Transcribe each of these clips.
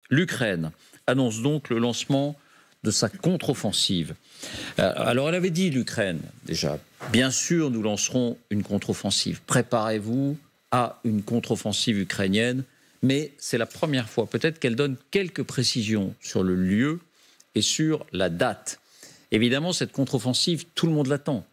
L'Ukraine annonce donc le lancement de sa contre-offensive. Alors elle avait dit, l'Ukraine, déjà, bien sûr nous lancerons une contre-offensive. Préparez-vous à une contre-offensive ukrainienne, mais c'est la première fois peut-être qu'elle donne quelques précisions sur le lieu et sur la date. Évidemment, cette contre-offensive, tout le monde l'attend.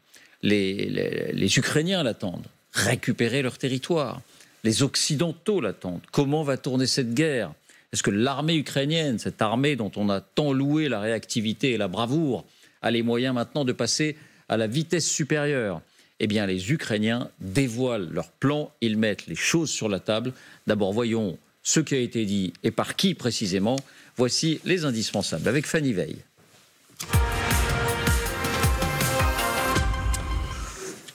Les Ukrainiens l'attendent. Récupérer leur territoire. Les Occidentaux l'attendent. Comment va tourner cette guerre ? Est-ce que l'armée ukrainienne, cette armée dont on a tant loué la réactivité et la bravoure, a les moyens maintenant de passer à la vitesse supérieure ? Eh bien, les Ukrainiens dévoilent leur plan, ils mettent les choses sur la table. D'abord, voyons ce qui a été dit et par qui précisément. Voici les indispensables avec Fanny Veil.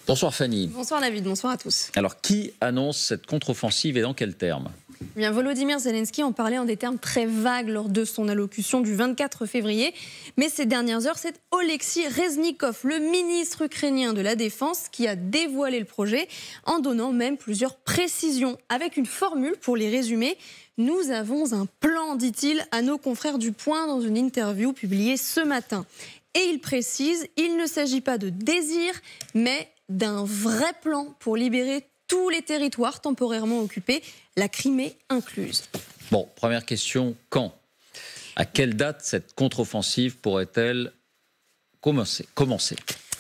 Bonsoir Fanny. Bonsoir David, bonsoir à tous. Alors, qui annonce cette contre-offensive et dans quels termes ? Eh bien, Volodymyr Zelensky en parlait en des termes très vagues lors de son allocution du 24 février. Mais ces dernières heures, c'est Oleksiy Reznikov, le ministre ukrainien de la Défense, qui a dévoilé le projet en donnant même plusieurs précisions. Avec une formule pour les résumer, nous avons un plan, dit-il à nos confrères du Point dans une interview publiée ce matin. Et il précise, il ne s'agit pas de désir, mais d'un vrai plan pour libérer tous les territoires temporairement occupés, la Crimée incluse. Bon, première question, quand ? À quelle date cette contre-offensive pourrait-elle commencer ?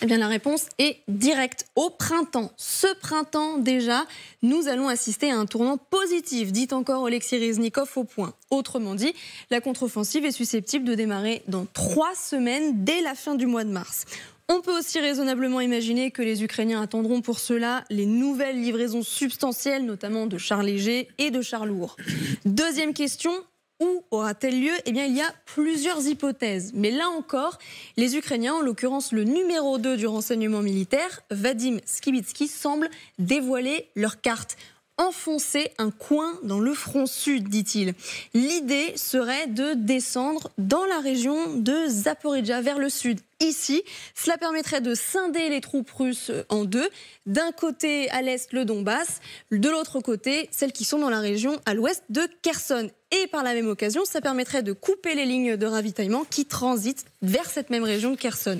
Eh bien, la réponse est directe, au printemps. Ce printemps, déjà, nous allons assister à un tournant positif, dit encore Oleksiy Reznikov au Point. Autrement dit, la contre-offensive est susceptible de démarrer dans 3 semaines, dès la fin du mois de mars. On peut aussi raisonnablement imaginer que les Ukrainiens attendront pour cela les nouvelles livraisons substantielles, notamment de chars légers et de chars lourds. Deuxième question, où aura-t-elle lieu ? Eh bien, il y a plusieurs hypothèses. Mais là encore, les Ukrainiens, en l'occurrence le numéro 2 du renseignement militaire, Vadim Skibitsky, semblent dévoiler leur carte. Enfoncer un coin dans le front sud, dit-il. L'idée serait de descendre dans la région de Zaporijia, vers le sud. Ici, cela permettrait de scinder les troupes russes en deux. D'un côté, à l'est, le Donbass. De l'autre côté, celles qui sont dans la région à l'ouest de Kherson. Et par la même occasion, ça permettrait de couper les lignes de ravitaillement qui transitent vers cette même région de Kherson.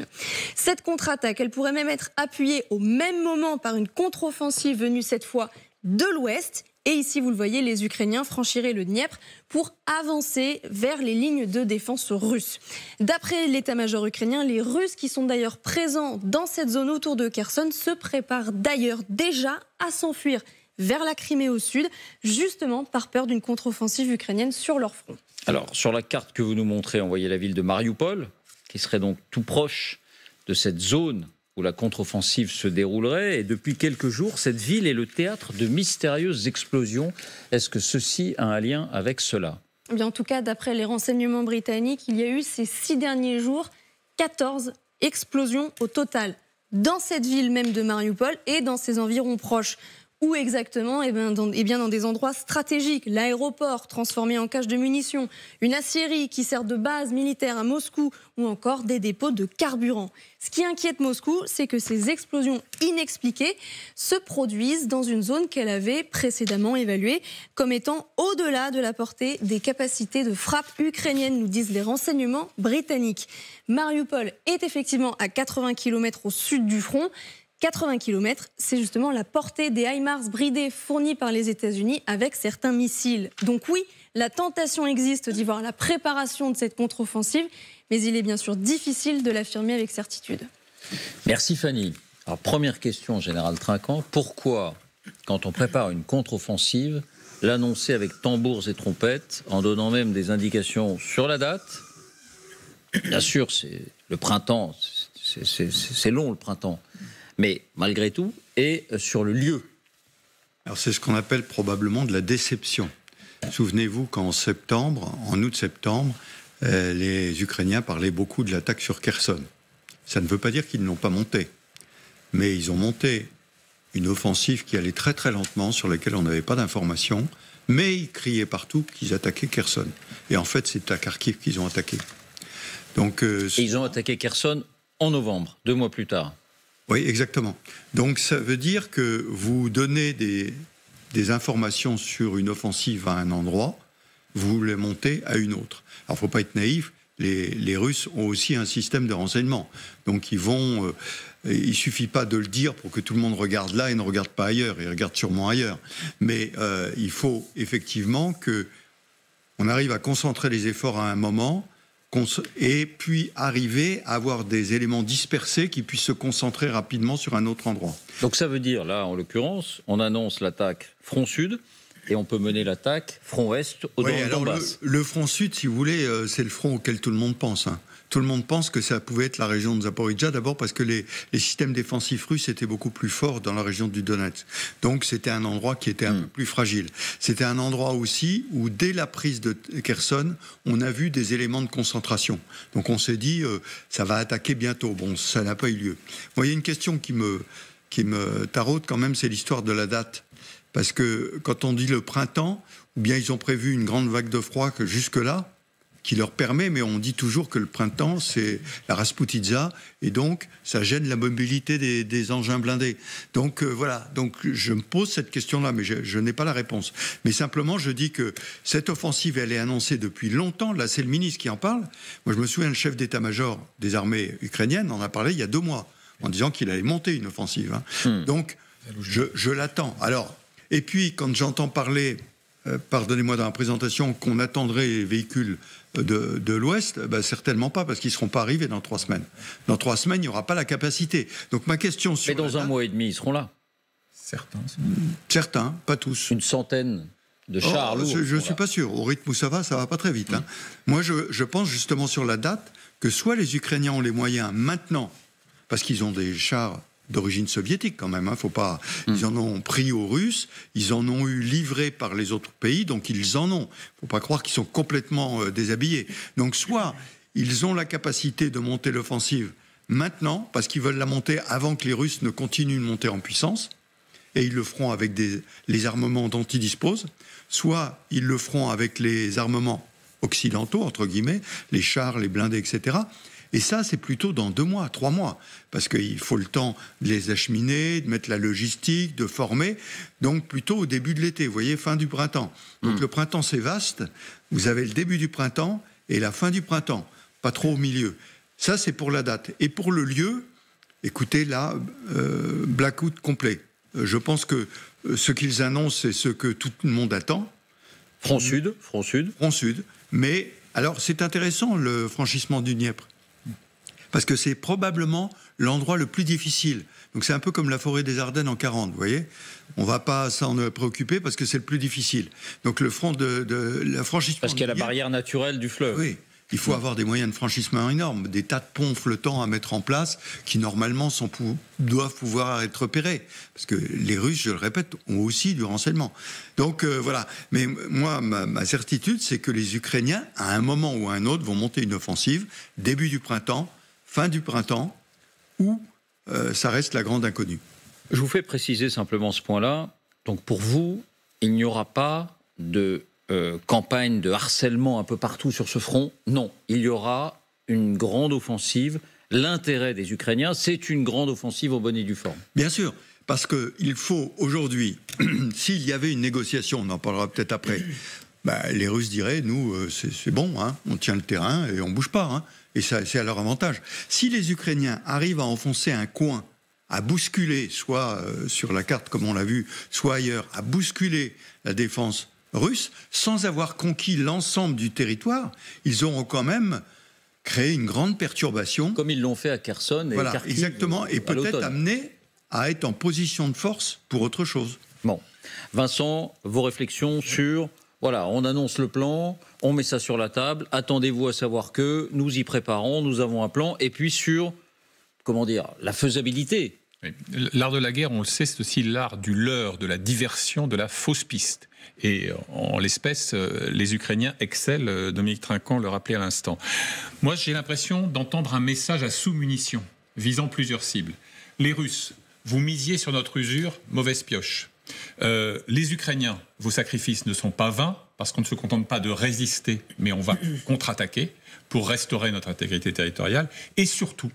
Cette contre-attaque, elle pourrait même être appuyée au même moment par une contre-offensive venue cette fois de l'ouest. Et ici, vous le voyez, les Ukrainiens franchiraient le Dniepr pour avancer vers les lignes de défense russes. D'après l'état-major ukrainien, les Russes qui sont d'ailleurs présents dans cette zone autour de Kherson se préparent d'ailleurs déjà à s'enfuir vers la Crimée au sud, justement par peur d'une contre-offensive ukrainienne sur leur front. Alors, sur la carte que vous nous montrez, on voyait la ville de Mariupol, qui serait donc tout proche de cette zone où la contre-offensive se déroulerait. Et depuis quelques jours, cette ville est le théâtre de mystérieuses explosions. Est-ce que ceci a un lien avec cela ? Eh bien, en tout cas, d'après les renseignements britanniques, il y a eu ces 6 derniers jours 14 explosions au total dans cette ville même de Mariupol et dans ses environs proches. Où exactement ? Eh bien, dans des endroits stratégiques. L'aéroport transformé en cache de munitions, une aciérie qui sert de base militaire à Moscou ou encore des dépôts de carburant. Ce qui inquiète Moscou, c'est que ces explosions inexpliquées se produisent dans une zone qu'elle avait précédemment évaluée comme étant au-delà de la portée des capacités de frappe ukrainiennes, nous disent les renseignements britanniques. Mariupol est effectivement à 80 km au sud du front. 80 km, c'est justement la portée des HIMARS bridés fournis par les États-Unis avec certains missiles. Donc oui, la tentation existe d'y voir la préparation de cette contre-offensive, mais il est bien sûr difficile de l'affirmer avec certitude. Merci Fanny. Alors première question, Général Trinquant, pourquoi, quand on prépare une contre-offensive, l'annoncer avec tambours et trompettes, en donnant même des indications sur la date ? Bien sûr, c'est le printemps, c'est long le printemps. Mais malgré tout, et sur le lieu. Alors c'est ce qu'on appelle probablement de la déception. Souvenez-vous qu'en septembre, en août-septembre, les Ukrainiens parlaient beaucoup de l'attaque sur Kherson. Ça ne veut pas dire qu'ils ne l'ont pas monté. Mais ils ont monté une offensive qui allait très très lentement, sur laquelle on n'avait pas d'informations, mais ils criaient partout qu'ils attaquaient Kherson. Et en fait, c'est à Kharkiv qu'ils ont attaqué. Donc, et ils ont attaqué Kherson en novembre, 2 mois plus tard. Oui, exactement. Donc ça veut dire que vous donnez des informations sur une offensive à un endroit, vous les montez à une autre. Alors, il ne faut pas être naïf, les Russes ont aussi un système de renseignement. Donc, il ne suffit pas de le dire pour que tout le monde regarde là et ne regarde pas ailleurs. Ils regardent sûrement ailleurs. Mais il faut effectivement qu'on arrive à concentrer les efforts à un moment et puis arriver à avoir des éléments dispersés qui puissent se concentrer rapidement sur un autre endroit. Donc ça veut dire, là, en l'occurrence, on annonce l'attaque front sud et on peut mener l'attaque front ouest au Donbass. Le front sud, si vous voulez, c'est le front auquel tout le monde pense. Hein. Tout le monde pense que ça pouvait être la région de Zaporijia, d'abord parce que les systèmes défensifs russes étaient beaucoup plus forts dans la région du Donetsk. Donc c'était un endroit qui était un peu plus fragile. C'était un endroit aussi où, dès la prise de Kherson, on a vu des éléments de concentration. Donc on s'est dit, ça va attaquer bientôt. Bon, ça n'a pas eu lieu. Bon, il y a une question qui me taraude quand même, c'est l'histoire de la date. Parce que quand on dit le printemps, ou bien ils ont prévu une grande vague de froid que jusque-là, qui leur permet, mais on dit toujours que le printemps, c'est la Rasputitsa, et donc ça gêne la mobilité des engins blindés. Donc voilà, donc je me pose cette question-là, mais je n'ai pas la réponse. Mais simplement, je dis que cette offensive, elle est annoncée depuis longtemps. Là, c'est le ministre qui en parle. Moi, je me souviens, le chef d'état-major des armées ukrainiennes en a parlé il y a 2 mois, en disant qu'il allait monter une offensive. Hein. Donc, je l'attends. Alors, et puis, quand j'entends parler, pardonnez-moi dans la présentation, qu'on attendrait les véhicules de l'Ouest, certainement pas, parce qu'ils ne seront pas arrivés dans 3 semaines. Dans 3 semaines, il n'y aura pas la capacité. Donc ma question sur... Mais dans un mois et demi, ils seront là. Certains, pas tous. Une centaine de chars lourds. Je ne suis pas sûr. Au rythme où ça va pas très vite. Hein. Moi, je pense justement sur la date que soit les Ukrainiens ont les moyens maintenant, parce qu'ils ont des chars d'origine soviétique quand même, hein, faut pas. Ils en ont pris aux Russes, ils en ont eu livrés par les autres pays, donc ils en ont. Faut pas croire qu'ils sont complètement déshabillés. Donc soit ils ont la capacité de monter l'offensive maintenant, parce qu'ils veulent la monter avant que les Russes ne continuent de monter en puissance, et ils le feront avec les armements dont ils disposent, soit ils le feront avec les armements occidentaux, entre guillemets, les chars, les blindés, etc., et ça, c'est plutôt dans 2 mois, 3 mois, parce qu'il faut le temps de les acheminer, de mettre la logistique, de former, donc plutôt au début de l'été, vous voyez, fin du printemps. Donc le printemps, c'est vaste, vous avez le début du printemps et la fin du printemps, pas trop au milieu. Ça, c'est pour la date. Et pour le lieu, écoutez, là, blackout complet. Je pense que ce qu'ils annoncent, c'est ce que tout le monde attend. Front sud. Front sud. Mais, alors, c'est intéressant, le franchissement du Dniepr. Parce que c'est probablement l'endroit le plus difficile. Donc c'est un peu comme la forêt des Ardennes en 40, vous voyez. On ne va pas s'en préoccuper parce que c'est le plus difficile. Donc le front de la franchissement... Parce qu'il y a la barrière naturelle du fleuve. Oui, il faut avoir des moyens de franchissement énormes, des tas de ponts flottants à mettre en place qui normalement doivent pouvoir être repérés. Parce que les Russes, je le répète, ont aussi du renseignement. Donc voilà. Mais moi, ma certitude, c'est que les Ukrainiens, à un moment ou à un autre, vont monter une offensive, début du printemps, fin du printemps, où ça reste la grande inconnue. Je vous fais préciser simplement ce point-là. Donc pour vous, il n'y aura pas de campagne de harcèlement un peu partout sur ce front. Non, il y aura une grande offensive. L'intérêt des Ukrainiens, c'est une grande offensive au bonne et due forme. Bien sûr, parce qu'il faut aujourd'hui, s'il y avait une négociation, on en parlera peut-être après, les Russes diraient, nous, c'est bon, hein, on tient le terrain et on ne bouge pas. Hein. Et ça, c'est à leur avantage. Si les Ukrainiens arrivent à enfoncer un coin, à bousculer, soit sur la carte comme on l'a vu, soit ailleurs, à bousculer la défense russe, sans avoir conquis l'ensemble du territoire, ils auront quand même créé une grande perturbation. Comme ils l'ont fait à Kherson et voilà, Kharkiv. Exactement, et peut-être amené à être en position de force pour autre chose. Bon. Vincent, vos réflexions sur... Voilà, on annonce le plan, on met ça sur la table, attendez-vous à savoir que nous y préparons, nous avons un plan, et puis sur, comment dire, la faisabilité. Oui. L'art de la guerre, on le sait, c'est aussi l'art du leurre, de la diversion, de la fausse piste. Et en l'espèce, les Ukrainiens excellent, Dominique Trinquant le rappelait à l'instant. Moi, j'ai l'impression d'entendre un message à sous-munition, visant plusieurs cibles. Les Russes, vous misiez sur notre usure, mauvaise pioche. Les Ukrainiens, vos sacrifices ne sont pas vains, parce qu'on ne se contente pas de résister, mais on va contre-attaquer pour restaurer notre intégrité territoriale, et surtout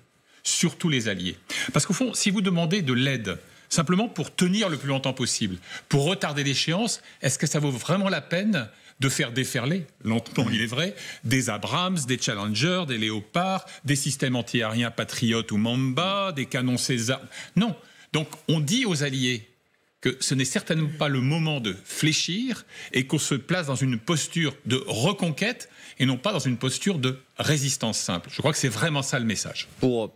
les alliés. Parce qu'au fond, si vous demandez de l'aide, simplement pour tenir le plus longtemps possible, pour retarder l'échéance, est-ce que ça vaut vraiment la peine de faire déferler, lentement il est vrai, des Abrams, des Challenger, des Léopards, des systèmes antiaériens Patriot ou Mamba, des canons César. Non. Donc on dit aux alliés que ce n'est certainement pas le moment de fléchir et qu'on se place dans une posture de reconquête et non pas dans une posture de résistance simple. Je crois que c'est vraiment ça le message. Pour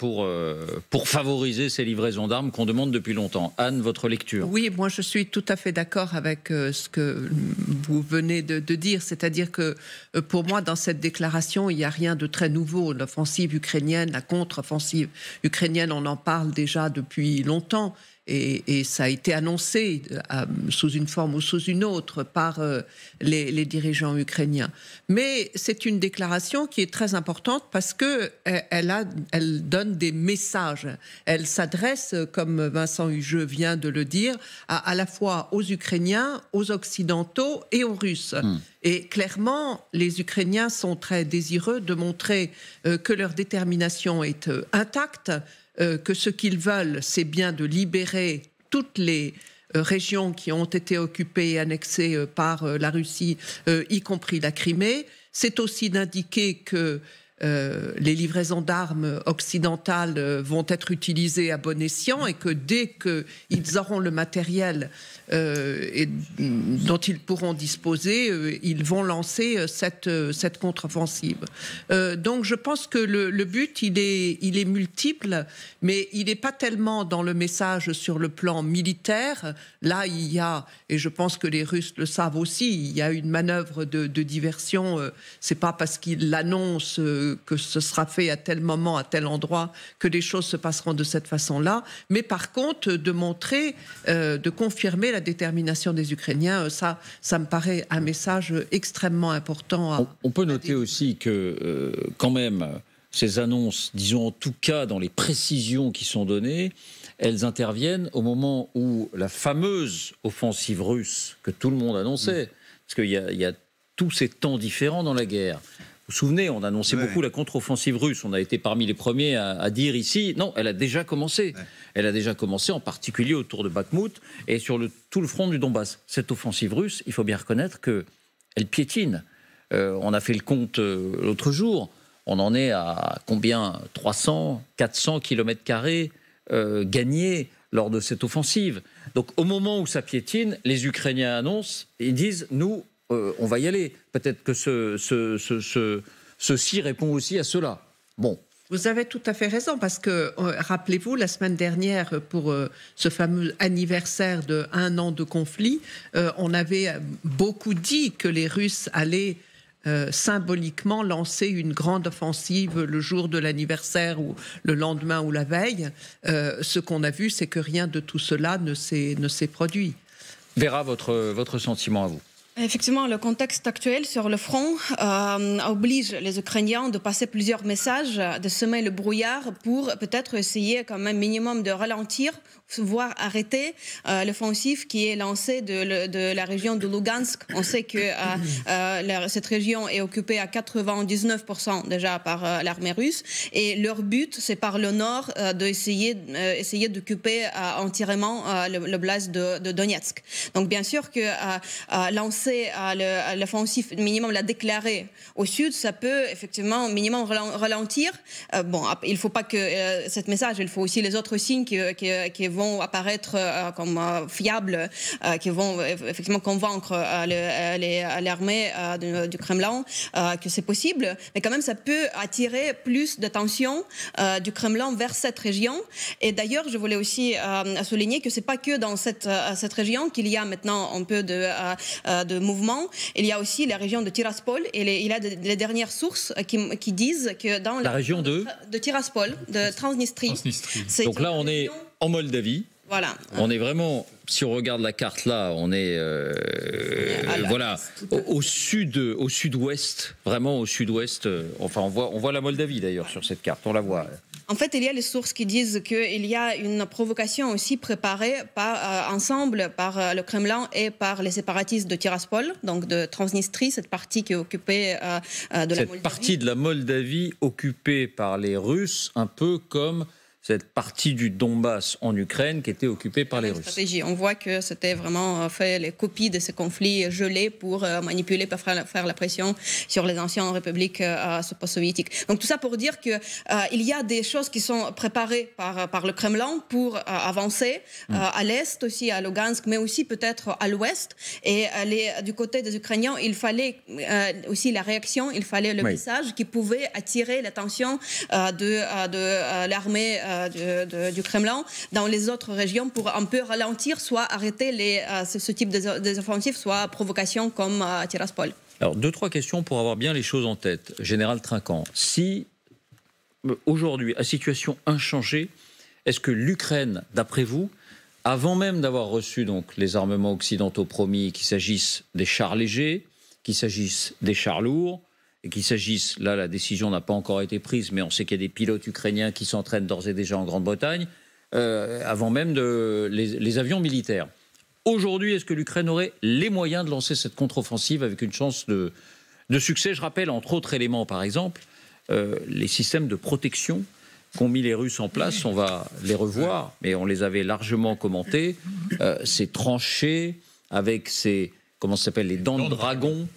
favoriser ces livraisons d'armes qu'on demande depuis longtemps. Anne, votre lecture? Oui, moi je suis tout à fait d'accord avec ce que vous venez de dire. C'est-à-dire que pour moi, dans cette déclaration, il n'y a rien de très nouveau. L'offensive ukrainienne, la contre-offensive ukrainienne, on en parle déjà depuis longtemps. Et ça a été annoncé sous une forme ou sous une autre par les dirigeants ukrainiens. Mais c'est une déclaration qui est très importante parce qu'elle donne des messages. Elle s'adresse, comme Vincent Hugeux vient de le dire, à la fois aux Ukrainiens, aux Occidentaux et aux Russes. Et clairement, les Ukrainiens sont très désireux de montrer que leur détermination est intacte, que ce qu'ils veulent, c'est bien de libérer toutes les régions qui ont été occupées et annexées par la Russie, y compris la Crimée. C'est aussi d'indiquer que les livraisons d'armes occidentales vont être utilisées à bon escient et que dès qu'ils auront le matériel dont ils pourront disposer, ils vont lancer cette contre-offensive. Donc je pense que le but, il est multiple, mais il n'est pas tellement dans le message sur le plan militaire. Là, il y a, et je pense que les Russes le savent aussi, il y a une manœuvre de diversion. C'est pas parce qu'ils l'annoncent que ce sera fait à tel moment, à tel endroit, que les choses se passeront de cette façon-là. Mais par contre, de montrer, de confirmer la détermination des Ukrainiens, ça me paraît un message extrêmement important. On peut noter aussi que, quand même, ces annonces, disons en tout cas dans les précisions qui sont données, elles interviennent au moment où la fameuse offensive russe que tout le monde annonçait, parce qu'il y a tous ces temps différents dans la guerre. Vous vous souvenez, on annonçait beaucoup la contre-offensive russe. On a été parmi les premiers à dire ici, non, elle a déjà commencé. Elle a déjà commencé, en particulier autour de Bakhmout et sur tout le front du Donbass. Cette offensive russe, il faut bien reconnaître qu'elle piétine. On a fait le compte l'autre jour. On en est à combien? 300, 400 km² gagnés lors de cette offensive. Donc au moment où ça piétine, les Ukrainiens annoncent, ils disent, nous, on va y aller. Peut-être que ceci répond aussi à cela. Bon. Vous avez tout à fait raison, parce que, rappelez-vous, la semaine dernière, pour ce fameux anniversaire de 1 an de conflit, on avait beaucoup dit que les Russes allaient symboliquement lancer une grande offensive le jour de l'anniversaire ou le lendemain ou la veille. Ce qu'on a vu, c'est que rien de tout cela ne s'est produit. Vera, votre sentiment à vous? Effectivement, le contexte actuel sur le front oblige les Ukrainiens de passer plusieurs messages, de semer le brouillard pour peut-être essayer quand même minimum de ralentir, voire arrêter l'offensive qui est lancée de la région de Lugansk. On sait que cette région est occupée à 99% déjà par l'armée russe et leur but, c'est par le nord d'essayer d'occuper entièrement l'oblast de Donetsk. Donc bien sûr que lancer l'offensive, minimum la déclarer au sud, ça peut effectivement minimum ralentir. Bon, il ne faut pas que cette message, il faut aussi les autres signes qui vont apparaître comme fiables, qui vont effectivement convaincre l'armée du Kremlin que c'est possible. Mais quand même, ça peut attirer plus d'attention du Kremlin vers cette région. Et d'ailleurs, je voulais aussi souligner que c'est pas que dans cette région qu'il y a maintenant un peu de mouvement. Il y a aussi la région de Tiraspol et il y a les dernières sources qui disent que dans la région de Tiraspol, de Transnistrie. Donc là, on est en Moldavie. Voilà. On est vraiment, si on regarde la carte là, on est voilà au sud-ouest, vraiment au sud-ouest. Enfin, on voit la Moldavie d'ailleurs sur cette carte, on la voit. En fait, il y a les sources qui disent qu'il y a une provocation aussi préparée ensemble par le Kremlin et par les séparatistes de Tiraspol, donc de Transnistrie, cette partie qui est occupée de la Moldavie. Cette partie de la Moldavie occupée par les Russes, un peu comme cette partie du Donbass en Ukraine qui était occupée par les Russes. Stratégie. On voit que c'était vraiment fait les copies de ces conflits gelés pour manipuler, pour faire la pression sur les anciennes républiques post-soviétiques. Donc tout ça pour dire qu'il y a des choses qui sont préparées par le Kremlin pour avancer à l'est aussi, à Lugansk, mais aussi peut-être à l'ouest. Et du côté des Ukrainiens, il fallait aussi la réaction, il fallait le message qui pouvait attirer l'attention de l'armée du Kremlin dans les autres régions pour un peu ralentir, soit arrêter ce type de offensives, soit provocation comme à Tiraspol. Alors, 2-3 questions pour avoir bien les choses en tête. Général Trinquant, si aujourd'hui, à situation inchangée, est-ce que l'Ukraine, d'après vous, avant même d'avoir reçu donc les armements occidentaux promis, qu'il s'agisse des chars légers, qu'il s'agisse des chars lourds, et qu'il s'agisse, là la décision n'a pas encore été prise, mais on sait qu'il y a des pilotes ukrainiens qui s'entraînent d'ores et déjà en Grande-Bretagne, avant même les avions militaires. Aujourd'hui, est-ce que l'Ukraine aurait les moyens de lancer cette contre-offensive avec une chance de succès? Je rappelle, entre autres éléments, par exemple, les systèmes de protection qu'ont mis les Russes en place, on va les revoir, mais on les avait largement commentés, ces tranchées avec ces, comment ça s'appelle, les dents de dragon,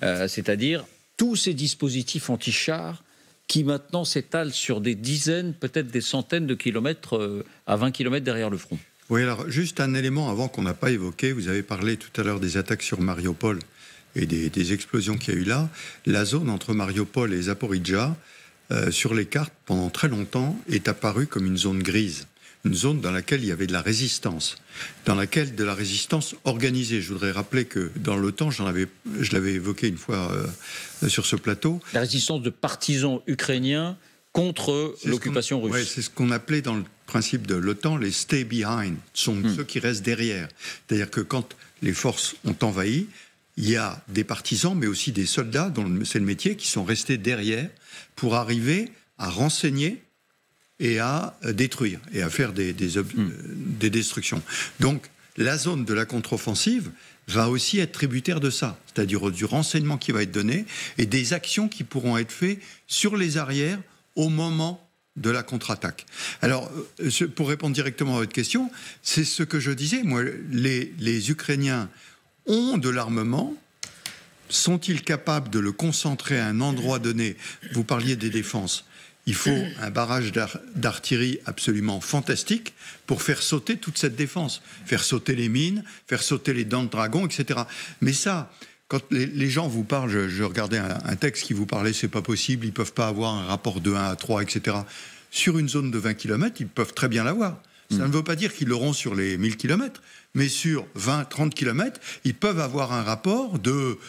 c'est-à-dire tous ces dispositifs anti-chars qui maintenant s'étalent sur des dizaines, peut-être des centaines de kilomètres, à 20 kilomètres derrière le front. Oui, alors juste un élément avant qu'on n'a pas évoqué, vous avez parlé tout à l'heure des attaques sur Mariupol et des explosions qu'il y a eu là. La zone entre Mariupol et Zaporijjia, sur les cartes, pendant très longtemps, est apparue comme une zone grise. Une zone dans laquelle il y avait de la résistance, de la résistance organisée. Je voudrais rappeler que dans l'OTAN, je l'avais évoqué une fois sur ce plateau. La résistance de partisans ukrainiens contre l'occupation russe. Ouais, c'est ce qu'on appelait dans le principe de l'OTAN les stay behind, sont ceux qui restent derrière. C'est-à-dire que quand les forces ont envahi, il y a des partisans, mais aussi des soldats, dont c'est le métier, qui sont restés derrière pour arriver à renseigner et à détruire, et à faire des destructions. Donc, la zone de la contre-offensive va aussi être tributaire de ça, c'est-à-dire du renseignement qui va être donné, et des actions qui pourront être faites sur les arrières au moment de la contre-attaque. Alors, pour répondre directement à votre question, c'est ce que je disais, moi, les Ukrainiens ont de l'armement. Sont-ils capables de le concentrer à un endroit donné? Vous parliez des défenses. Il faut un barrage d'artillerie absolument fantastique pour faire sauter toute cette défense, faire sauter les mines, faire sauter les dents de dragon, etc. Mais ça, quand les gens vous parlent, je regardais un texte qui vous parlait, c'est pas possible, ils peuvent pas avoir un rapport de 1 à 3, etc. Sur une zone de 20 km, ils peuvent très bien l'avoir. Ça ne veut pas dire qu'ils l'auront sur les 1000 km, mais sur 20, 30 km, ils peuvent avoir un rapport de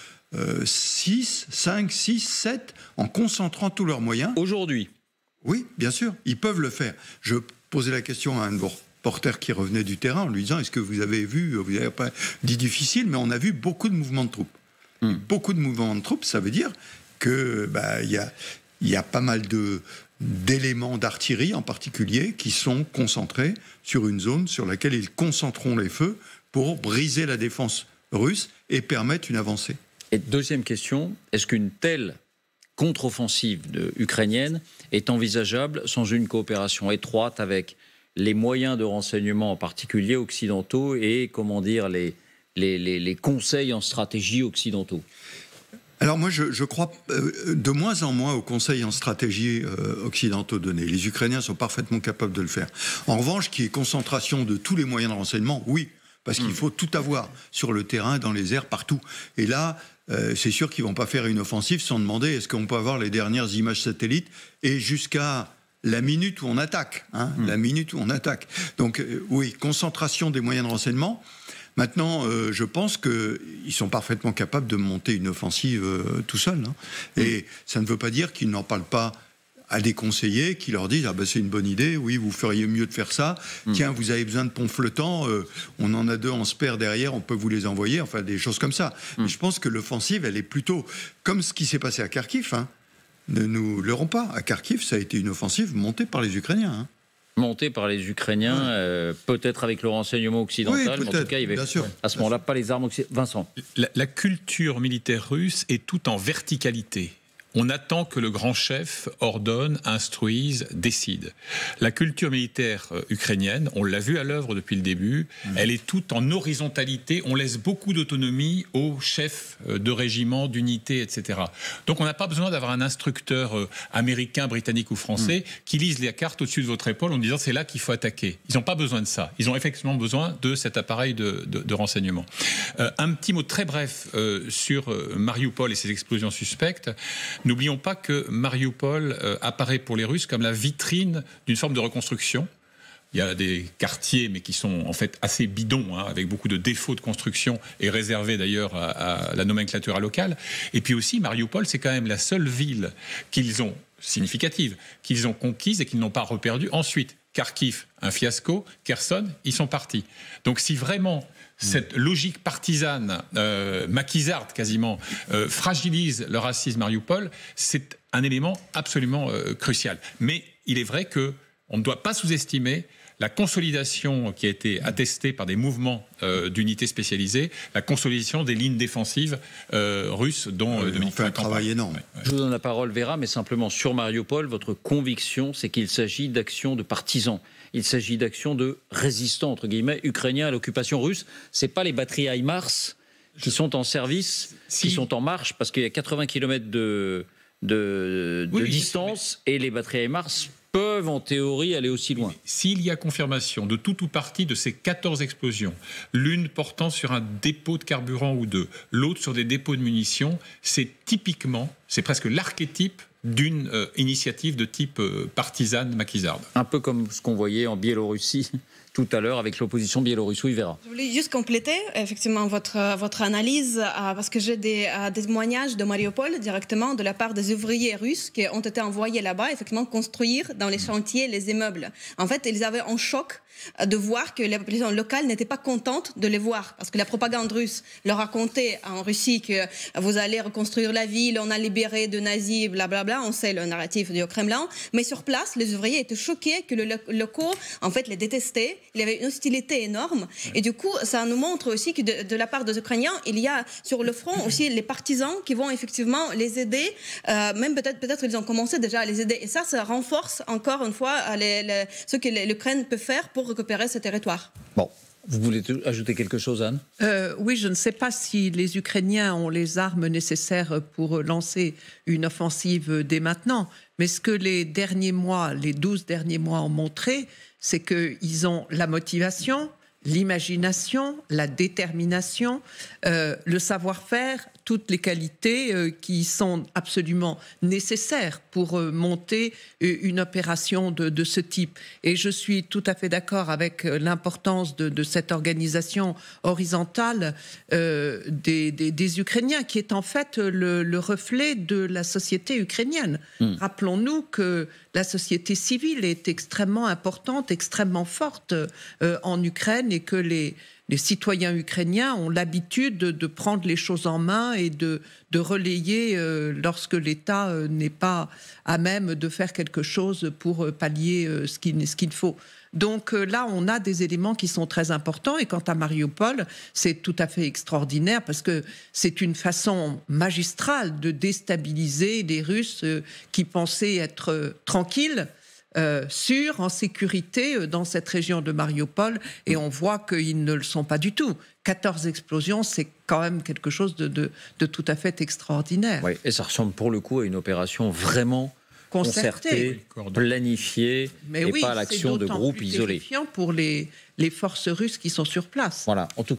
6, 5, 6, 7, en concentrant tous leurs moyens. Aujourd'hui? Oui, bien sûr, ils peuvent le faire. Je posais la question à un de vos reporters qui revenait du terrain en lui disant, est-ce que vous avez vu, vous n'avez pas dit difficile, mais on a vu beaucoup de mouvements de troupes. Beaucoup de mouvements de troupes, ça veut dire que y a pas mal d'éléments d'artillerie en particulier qui sont concentrés sur une zone sur laquelle ils concentreront les feux pour briser la défense russe et permettre une avancée. Et deuxième question, est-ce qu'une telle contre-offensive ukrainienne est envisageable sans une coopération étroite avec les moyens de renseignement en particulier occidentaux et, comment dire, les conseils en stratégie occidentaux? Alors moi, je crois de moins en moins aux conseils en stratégie occidentaux donnés. Les Ukrainiens sont parfaitement capables de le faire. En revanche, qu'il y ait concentration de tous les moyens de renseignement, oui, parce qu'il faut tout avoir sur le terrain, dans les airs, partout. Et là, c'est sûr qu'ils ne vont pas faire une offensive sans demander est-ce qu'on peut avoir les dernières images satellites et jusqu'à la minute où on attaque. La minute où on attaque. Donc oui, concentration des moyens de renseignement. Maintenant, je pense qu'ils sont parfaitement capables de monter une offensive tout seuls. Et ça ne veut pas dire qu'ils n'en parlent pas à des conseillers qui leur disent « Ah ben c'est une bonne idée, oui, vous feriez mieux de faire ça. Tiens, vous avez besoin de ponts flottants, on en a 2 en spare derrière, on peut vous les envoyer. » Enfin, des choses comme ça. Mais je pense que l'offensive, elle est plutôt comme ce qui s'est passé à Kharkiv. Ne nous leurrons pas. À Kharkiv, ça a été une offensive montée par les Ukrainiens. Montée par les Ukrainiens, peut-être avec le renseignement occidental, mais en tout cas, il y avait à ce moment-là pas les armes occidentales. Vincent. La culture militaire russe est toute en verticalité. On attend que le grand chef ordonne, instruise, décide. La culture militaire ukrainienne, on l'a vu à l'œuvre depuis le début, elle est toute en horizontalité. On laisse beaucoup d'autonomie aux chefs de régiment, d'unités, etc. Donc on n'a pas besoin d'avoir un instructeur américain, britannique ou français qui lise les cartes au-dessus de votre épaule en disant c'est là qu'il faut attaquer. Ils n'ont pas besoin de ça. Ils ont effectivement besoin de cet appareil de renseignement. Un petit mot très bref sur Mariupol et ses explosions suspectes. N'oublions pas que Mariupol apparaît pour les Russes comme la vitrine d'une forme de reconstruction. Il y a des quartiers, mais qui sont en fait assez bidons, avec beaucoup de défauts de construction et réservés d'ailleurs à la nomenclature locale. Et puis aussi, Mariupol, c'est quand même la seule ville significative, qu'ils ont conquise et qu'ils n'ont pas reperdue ensuite. Kharkiv, un fiasco. Kherson, ils sont partis. Donc si vraiment cette logique partisane, maquisarde quasiment, fragilise le racisme Mariupol, c'est un élément absolument crucial. Mais il est vrai qu'on ne doit pas sous-estimer la consolidation qui a été attestée par des mouvements d'unités spécialisées, la consolidation des lignes défensives russes dont Dominique fait un travail énorme. Ouais. Je vous donne la parole, Vera, mais simplement sur Mariupol, votre conviction, c'est qu'il s'agit d'actions de partisans. Il s'agit d'actions de résistants, entre guillemets, ukrainiens à l'occupation russe. Ce n'est pas les batteries HIMARS qui sont en service, qui sont en marche, parce qu'il y a 80 km de distance, et les batteries HIMARS peuvent en théorie aller aussi loin. S'il y a confirmation de tout ou partie de ces 14 explosions, l'une portant sur un dépôt de carburant ou deux, l'autre sur des dépôts de munitions, c'est presque l'archétype d'une initiative de type partisane maquisarde. Un peu comme ce qu'on voyait en Biélorussie tout à l'heure avec l'opposition biélorusse. Oui, Vera. Je voulais juste compléter effectivement votre analyse parce que j'ai des témoignages de Mariupol directement de la part des ouvriers russes qui ont été envoyés là-bas effectivement construire dans les chantiers les immeubles. En fait, ils avaient un choc de voir que la population locale n'était pas contente de les voir parce que la propagande russe leur racontait en Russie que vous allez reconstruire la ville, on a libéré de nazis, blablabla, on sait le narratif du Kremlin, mais sur place, les ouvriers étaient choqués que les locaux, en fait, les détestaient, il y avait une hostilité énorme, et du coup, ça nous montre aussi que de la part des Ukrainiens, il y a sur le front aussi les partisans qui vont effectivement les aider, même peut-être ils ont commencé déjà à les aider, et ça renforce encore une fois ce que l'Ukraine peut faire pour récupérer ce territoire. Bon, vous voulez ajouter quelque chose, Anne ? Oui, je ne sais pas si les Ukrainiens ont les armes nécessaires pour lancer une offensive dès maintenant, mais ce que les 12 derniers mois ont montré, c'est qu'ils ont la motivation, l'imagination, la détermination, le savoir-faire, toutes les qualités qui sont absolument nécessaires pour monter une opération de ce type. Et je suis tout à fait d'accord avec l'importance de cette organisation horizontale des Ukrainiens, qui est en fait le reflet de la société ukrainienne. Rappelons-nous que la société civile est extrêmement importante, extrêmement forte en Ukraine, et que les citoyens ukrainiens ont l'habitude de prendre les choses en main et de relayer lorsque l'État n'est pas à même de faire quelque chose pour pallier ce qu'il faut. Donc là, on a des éléments qui sont très importants. Et quant à Mariupol, c'est tout à fait extraordinaire parce que c'est une façon magistrale de déstabiliser les Russes qui pensaient être tranquilles, sûrs, en sécurité dans cette région de Mariupol. Et on voit qu'ils ne le sont pas du tout. 14 explosions, c'est quand même quelque chose de tout à fait extraordinaire. Oui, et ça ressemble pour le coup à une opération vraiment concertée, planifiée, mais et oui, pas à l'action de groupes isolés. C'est pour les forces russes qui sont sur place. Voilà, en tout